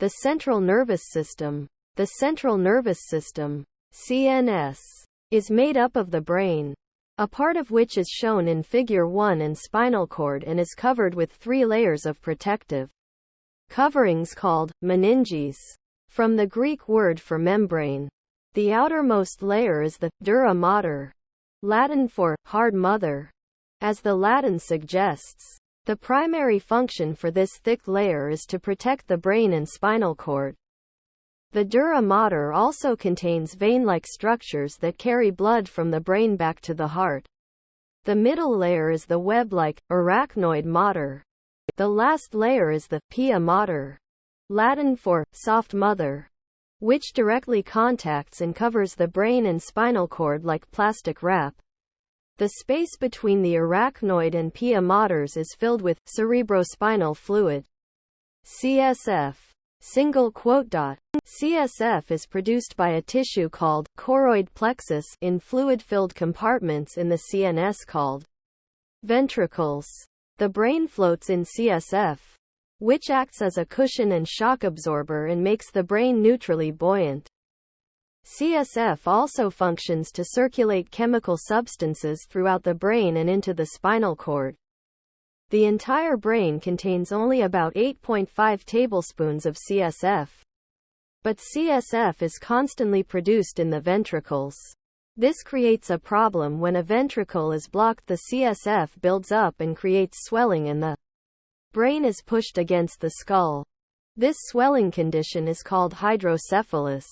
The central nervous system. The central nervous system, CNS, is made up of the brain, a part of which is shown in Figure 1, and spinal cord, and is covered with 3 layers of protective coverings called meninges, from the Greek word for membrane. The outermost layer is the dura mater, Latin for hard mother. As the Latin suggests, the primary function for this thick layer is to protect the brain and spinal cord. The dura mater also contains vein-like structures that carry blood from the brain back to the heart. The middle layer is the web-like, arachnoid mater. The last layer is the pia mater, Latin for soft mother, which directly contacts and covers the brain and spinal cord like plastic wrap. The space between the arachnoid and pia maters is filled with cerebrospinal fluid, CSF. CSF is produced by a tissue called choroid plexus in fluid-filled compartments in the CNS called ventricles. The brain floats in CSF, which acts as a cushion and shock absorber and makes the brain neutrally buoyant. CSF also functions to circulate chemical substances throughout the brain and into the spinal cord. The entire brain contains only about 8.5 tablespoons of CSF. But CSF is constantly produced in the ventricles. This creates a problem. When a ventricle is blocked, the CSF builds up and creates swelling, and the brain is pushed against the skull. This swelling condition is called hydrocephalus,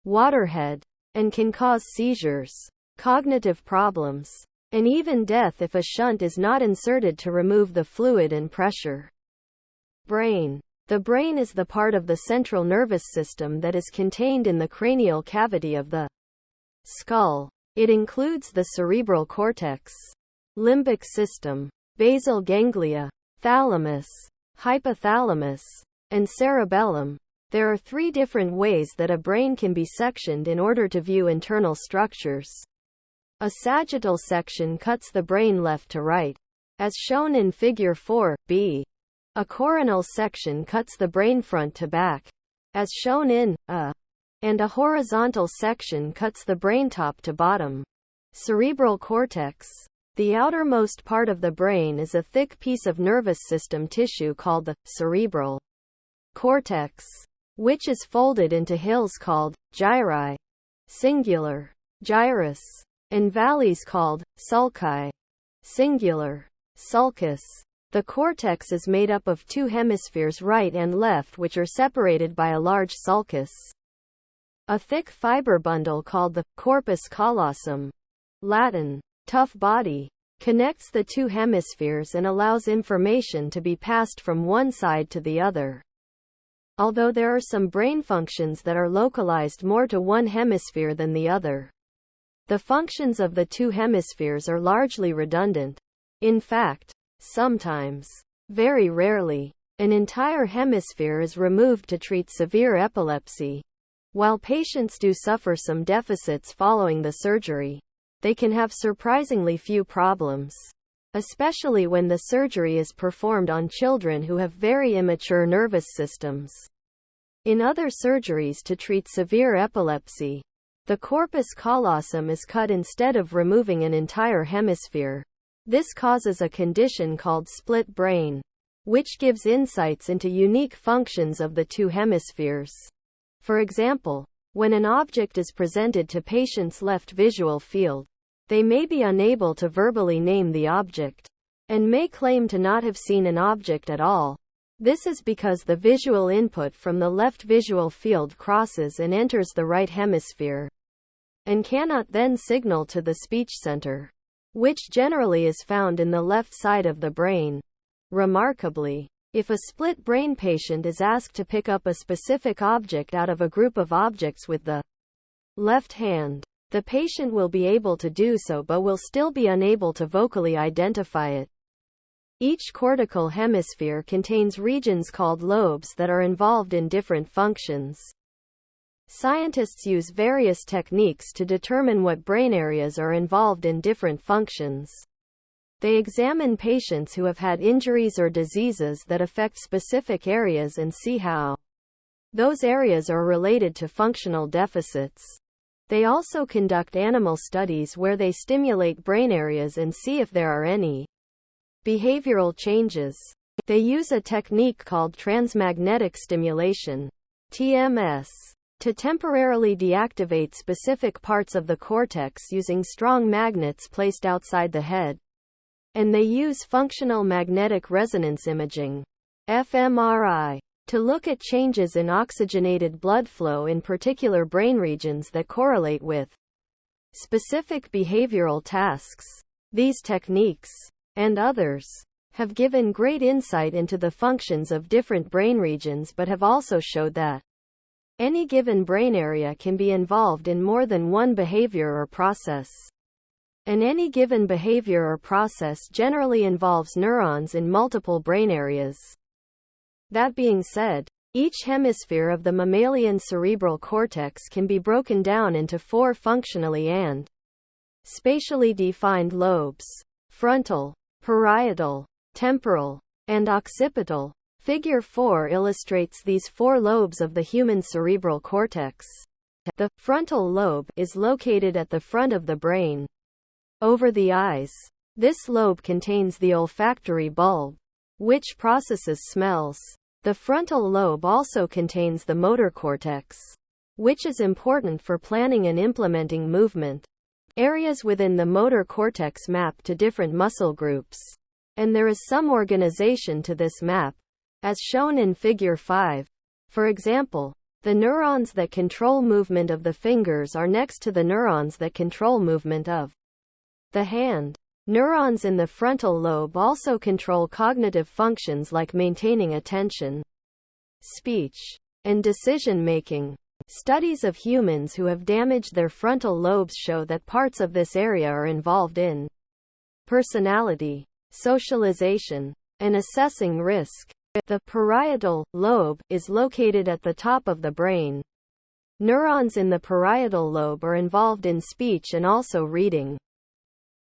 waterhead, and can cause seizures, cognitive problems, and even death if a shunt is not inserted to remove the fluid and pressure. Brain. The brain is the part of the central nervous system that is contained in the cranial cavity of the skull. It includes the cerebral cortex, limbic system, basal ganglia, thalamus, hypothalamus, and cerebellum. There are 3 different ways that a brain can be sectioned in order to view internal structures. A sagittal section cuts the brain left to right, as shown in Figure 4b. A coronal section cuts the brain front to back, as shown in A. And a horizontal section cuts the brain top to bottom. Cerebral cortex. The outermost part of the brain is a thick piece of nervous system tissue called the cerebral cortex, which is folded into hills called gyri, singular, gyrus, and valleys called sulci, singular, sulcus. The cortex is made up of 2 hemispheres, right and left, which are separated by a large sulcus. A thick fiber bundle called the corpus callosum, Latin, tough body, connects the 2 hemispheres and allows information to be passed from one side to the other. Although there are some brain functions that are localized more to one hemisphere than the other, the functions of the 2 hemispheres are largely redundant. In fact, sometimes, very rarely, an entire hemisphere is removed to treat severe epilepsy. While patients do suffer some deficits following the surgery, they can have surprisingly few problems, especially when the surgery is performed on children who have very immature nervous systems. In other surgeries to treat severe epilepsy, the corpus callosum is cut instead of removing an entire hemisphere. This causes a condition called split brain, which gives insights into unique functions of the 2 hemispheres. For example, when an object is presented to patients' left visual field, they may be unable to verbally name the object, and may claim to not have seen an object at all. This is because the visual input from the left visual field crosses and enters the right hemisphere, and cannot then signal to the speech center, which generally is found in the left side of the brain. Remarkably, if a split brain patient is asked to pick up a specific object out of a group of objects with the left hand, the patient will be able to do so but will still be unable to vocally identify it. Each cortical hemisphere contains regions called lobes that are involved in different functions. Scientists use various techniques to determine what brain areas are involved in different functions. They examine patients who have had injuries or diseases that affect specific areas and see how Those areas are related to functional deficits. They also conduct animal studies where they stimulate brain areas and see if there are any behavioral changes. They use a technique called transmagnetic stimulation, TMS, to temporarily deactivate specific parts of the cortex using strong magnets placed outside the head. And they use functional magnetic resonance imaging, fMRI, to look at changes in oxygenated blood flow in particular brain regions that correlate with specific behavioral tasks. These techniques, and others, have given great insight into the functions of different brain regions but have also showed that any given brain area can be involved in more than one behavior or process. And any given behavior or process generally involves neurons in multiple brain areas. That being said, each hemisphere of the mammalian cerebral cortex can be broken down into 4 functionally and spatially defined lobes: frontal, parietal, temporal, and occipital. Figure 4 illustrates these 4 lobes of the human cerebral cortex. The frontal lobe is located at the front of the brain, over the eyes. This lobe contains the olfactory bulb, which processes smells. The frontal lobe also contains the motor cortex, which is important for planning and implementing movement. Areas within the motor cortex map to different muscle groups, and there is some organization to this map, as shown in Figure 5. For example, the neurons that control movement of the fingers are next to the neurons that control movement of the hand. Neurons in the frontal lobe also control cognitive functions like maintaining attention, speech, and decision-making. Studies of humans who have damaged their frontal lobes show that parts of this area are involved in personality, socialization, and assessing risk. The parietal lobe is located at the top of the brain. Neurons in the parietal lobe are involved in speech and also reading.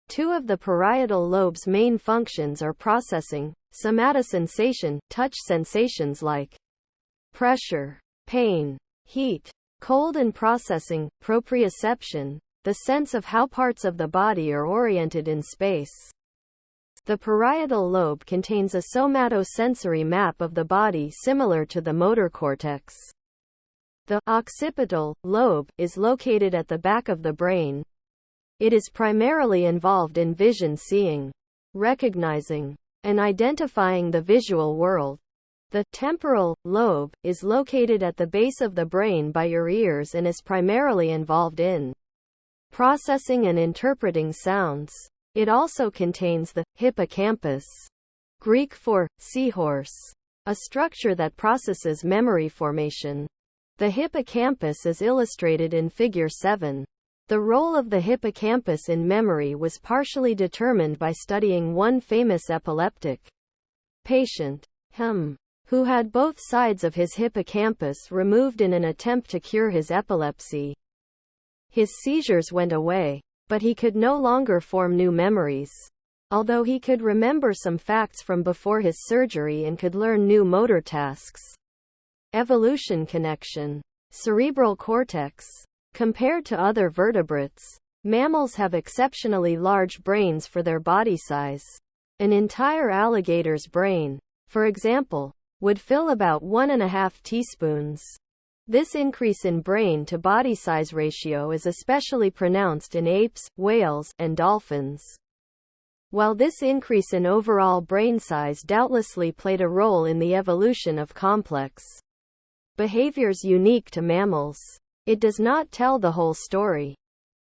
2 of the parietal lobe's main functions are processing, somatosensation, touch sensations like pressure, pain, heat, cold, and processing, proprioception, the sense of how parts of the body are oriented in space. The parietal lobe contains a somatosensory map of the body similar to the motor cortex. The occipital lobe is located at the back of the brain. It is primarily involved in vision, seeing, recognizing, and identifying the visual world. The temporal lobe is located at the base of the brain by your ears and is primarily involved in processing and interpreting sounds. It also contains the hippocampus, Greek for seahorse, a structure that processes memory formation. The hippocampus is illustrated in Figure 7. The role of the hippocampus in memory was partially determined by studying one famous epileptic patient, who had both sides of his hippocampus removed in an attempt to cure his epilepsy. His seizures went away, but he could no longer form new memories. Although he could remember some facts from before his surgery and could learn new motor tasks. Evolution connection. Cerebral cortex. Compared to other vertebrates, mammals have exceptionally large brains for their body size. An entire alligator's brain, for example, would fill about 1.5 teaspoons. This increase in brain-to-body size ratio is especially pronounced in apes, whales, and dolphins. While this increase in overall brain size doubtlessly played a role in the evolution of complex behaviors unique to mammals, it does not tell the whole story.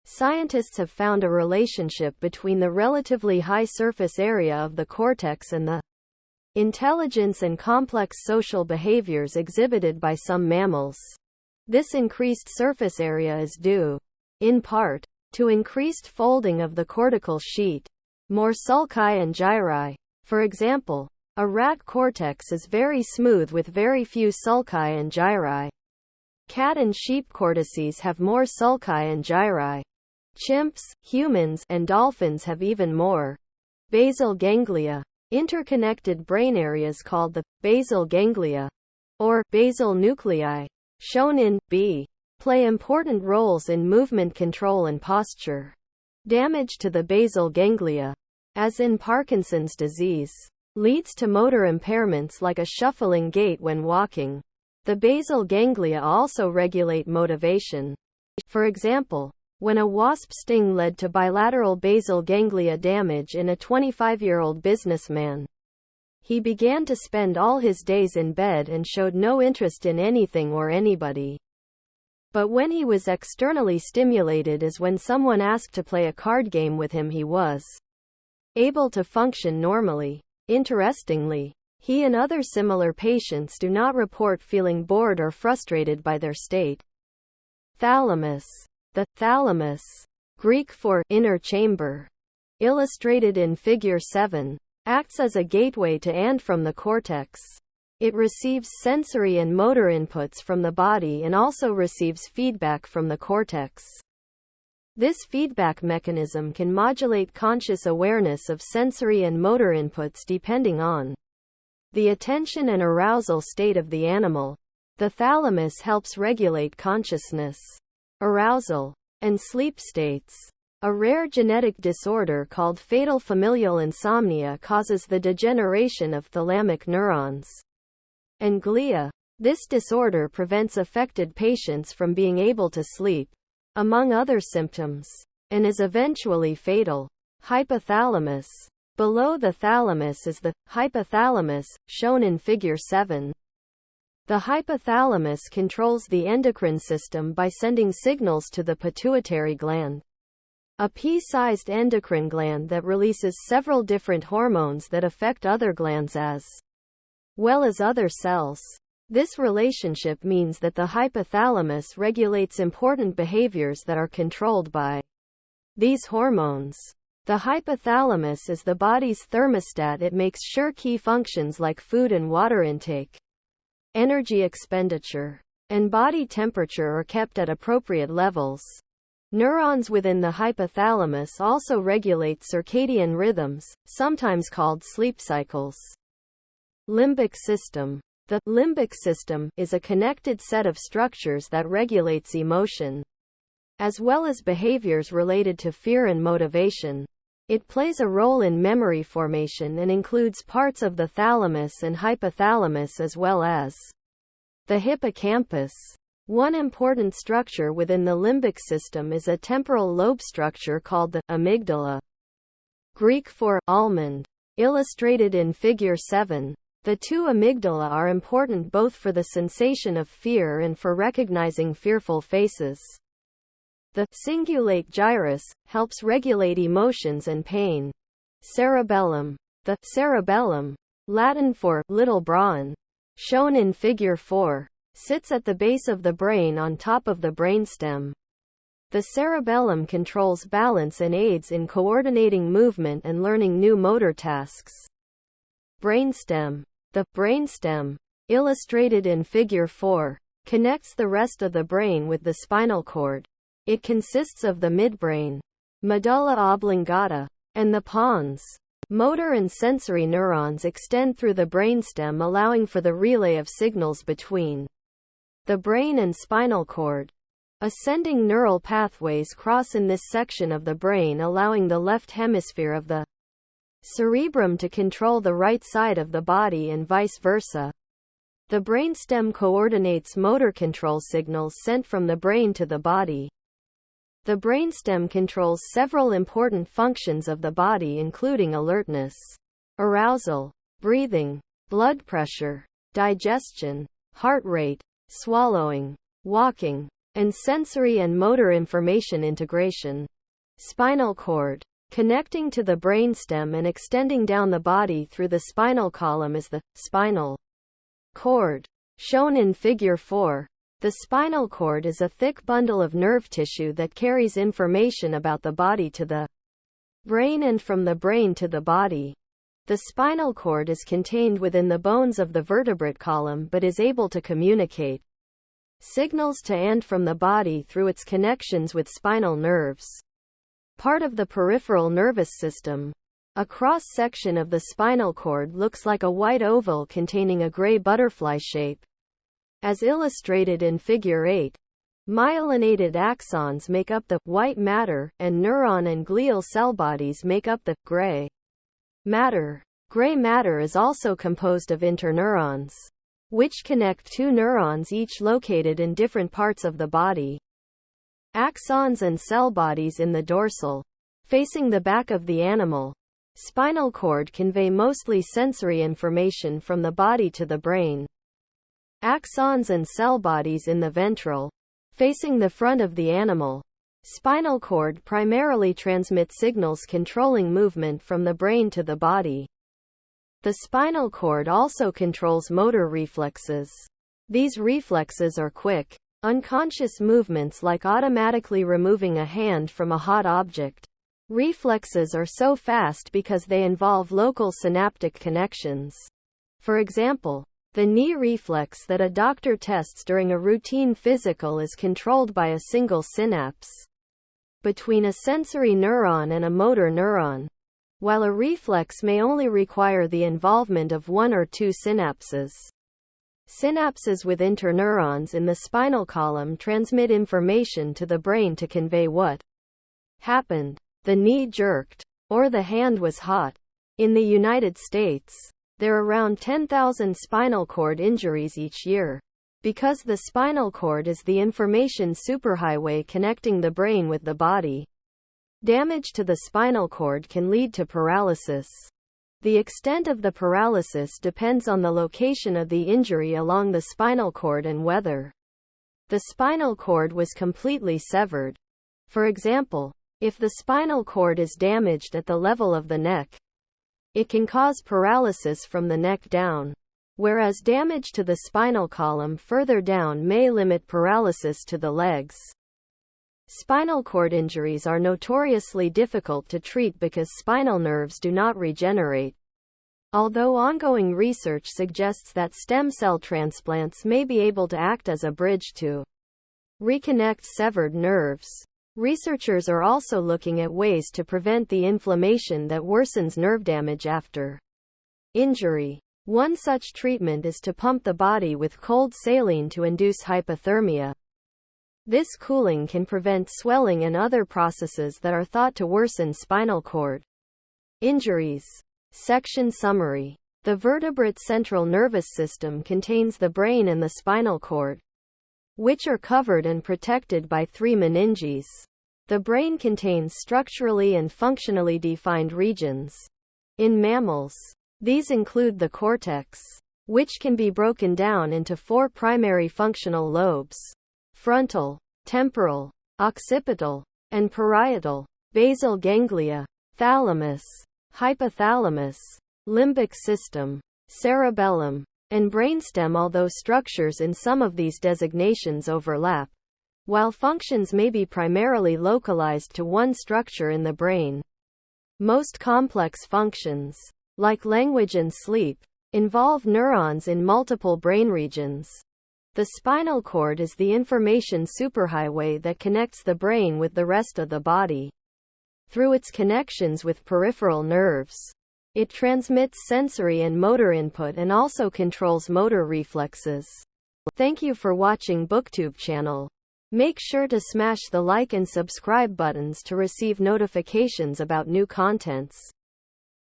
Scientists have found a relationship between the relatively high surface area of the cortex and the intelligence and complex social behaviors exhibited by some mammals. This increased surface area is due, in part, to increased folding of the cortical sheet, more sulci and gyri. For example, a rat cortex is very smooth with very few sulci and gyri. Cat and sheep cortices have more sulci and gyri. Chimps, humans, and dolphins have even more. Basal ganglia. Interconnected brain areas called the basal ganglia, or basal nuclei, shown in B, play important roles in movement control and posture. Damage to the basal ganglia, as in Parkinson's disease, leads to motor impairments like a shuffling gait when walking. The basal ganglia also regulate motivation. For example, when a wasp sting led to bilateral basal ganglia damage in a 25-year-old businessman, he began to spend all his days in bed and showed no interest in anything or anybody. But when he was externally stimulated, as when someone asked to play a card game with him, he was able to function normally. Interestingly, he and other similar patients do not report feeling bored or frustrated by their state. Thalamus. The thalamus, Greek for inner chamber, illustrated in Figure 7, acts as a gateway to and from the cortex. It receives sensory and motor inputs from the body and also receives feedback from the cortex. This feedback mechanism can modulate conscious awareness of sensory and motor inputs depending on the attention and arousal state of the animal. The thalamus helps regulate consciousness, arousal, and sleep states. A rare genetic disorder called fatal familial insomnia causes the degeneration of thalamic neurons and glia. This disorder prevents affected patients from being able to sleep, among other symptoms, and is eventually fatal. Hypothalamus. Below the thalamus is the hypothalamus, shown in Figure 7. The hypothalamus controls the endocrine system by sending signals to the pituitary gland, a pea-sized endocrine gland that releases several different hormones that affect other glands as well as other cells. This relationship means that the hypothalamus regulates important behaviors that are controlled by these hormones. The hypothalamus is the body's thermostat. It makes sure key functions like food and water intake, energy expenditure, and body temperature are kept at appropriate levels. Neurons within the hypothalamus also regulate circadian rhythms, sometimes called sleep cycles. Limbic system. The limbic system is a connected set of structures that regulates emotion, as well as behaviors related to fear and motivation. It plays a role in memory formation and includes parts of the thalamus and hypothalamus as well as the hippocampus. One important structure within the limbic system is a temporal lobe structure called the amygdala, Greek for almond, illustrated in Figure 7. The two amygdala are important both for the sensation of fear and for recognizing fearful faces. The cingulate gyrus helps regulate emotions and pain. Cerebellum. The cerebellum, Latin for little brain, shown in Figure 4, sits at the base of the brain on top of the brainstem. The cerebellum controls balance and aids in coordinating movement and learning new motor tasks. Brainstem. The brainstem, illustrated in Figure 4, connects the rest of the brain with the spinal cord. It consists of the midbrain, medulla oblongata, and the pons. Motor and sensory neurons extend through the brainstem, allowing for the relay of signals between the brain and spinal cord. Ascending neural pathways cross in this section of the brain, allowing the left hemisphere of the cerebrum to control the right side of the body and vice versa. The brainstem coordinates motor control signals sent from the brain to the body. The brainstem controls several important functions of the body, including alertness, arousal, breathing, blood pressure, digestion, heart rate, swallowing, walking, and sensory and motor information integration. Spinal cord. Connecting to the brainstem and extending down the body through the spinal column is the spinal cord, shown in Figure 4. The spinal cord is a thick bundle of nerve tissue that carries information about the body to the brain and from the brain to the body. The spinal cord is contained within the bones of the vertebrate column but is able to communicate signals to and from the body through its connections with spinal nerves. Part of the peripheral nervous system. A cross-section of the spinal cord looks like a white oval containing a gray butterfly shape. As illustrated in Figure 8, myelinated axons make up the white matter, and neuron and glial cell bodies make up the gray matter. Gray matter is also composed of interneurons, which connect two neurons each located in different parts of the body. Axons and cell bodies in the dorsal, facing the back of the animal, spinal cord convey mostly sensory information from the body to the brain. Axons and cell bodies in the ventral, facing the front of the animal, spinal cord primarily transmit signals controlling movement from the brain to the body. The spinal cord also controls motor reflexes. These reflexes are quick, unconscious movements like automatically removing a hand from a hot object. Reflexes are so fast because they involve local synaptic connections. For example, the knee reflex that a doctor tests during a routine physical is controlled by a single synapse between a sensory neuron and a motor neuron, while a reflex may only require the involvement of one or two synapses. Synapses with interneurons in the spinal column transmit information to the brain to convey what happened. The knee jerked, or the hand was hot. In the United States, there are around 10,000 spinal cord injuries each year. Because the spinal cord is the information superhighway connecting the brain with the body, damage to the spinal cord can lead to paralysis. The extent of the paralysis depends on the location of the injury along the spinal cord and whether the spinal cord was completely severed. For example, if the spinal cord is damaged at the level of the neck, it can cause paralysis from the neck down, whereas damage to the spinal column further down may limit paralysis to the legs. Spinal cord injuries are notoriously difficult to treat because spinal nerves do not regenerate. Although ongoing research suggests that stem cell transplants may be able to act as a bridge to reconnect severed nerves, researchers are also looking at ways to prevent the inflammation that worsens nerve damage after injury. One such treatment is to pump the body with cold saline to induce hypothermia. This cooling can prevent swelling and other processes that are thought to worsen spinal cord injuries. Section summary. The vertebrate central nervous system contains the brain and the spinal cord, which are covered and protected by three meninges. The brain contains structurally and functionally defined regions. In mammals, these include the cortex, which can be broken down into four primary functional lobes: frontal, temporal, occipital, and parietal. Basal ganglia, thalamus, hypothalamus, limbic system, cerebellum, and brainstem-although structures in some of these designations overlap, while functions may be primarily localized to one structure in the brain. Most complex functions, like language and sleep, involve neurons in multiple brain regions. The spinal cord is the information superhighway that connects the brain with the rest of the body. Through its connections with peripheral nerves, it transmits sensory and motor input and also controls motor reflexes. Thank you for watching BookTube channel. Make sure to smash the like and subscribe buttons to receive notifications about new contents.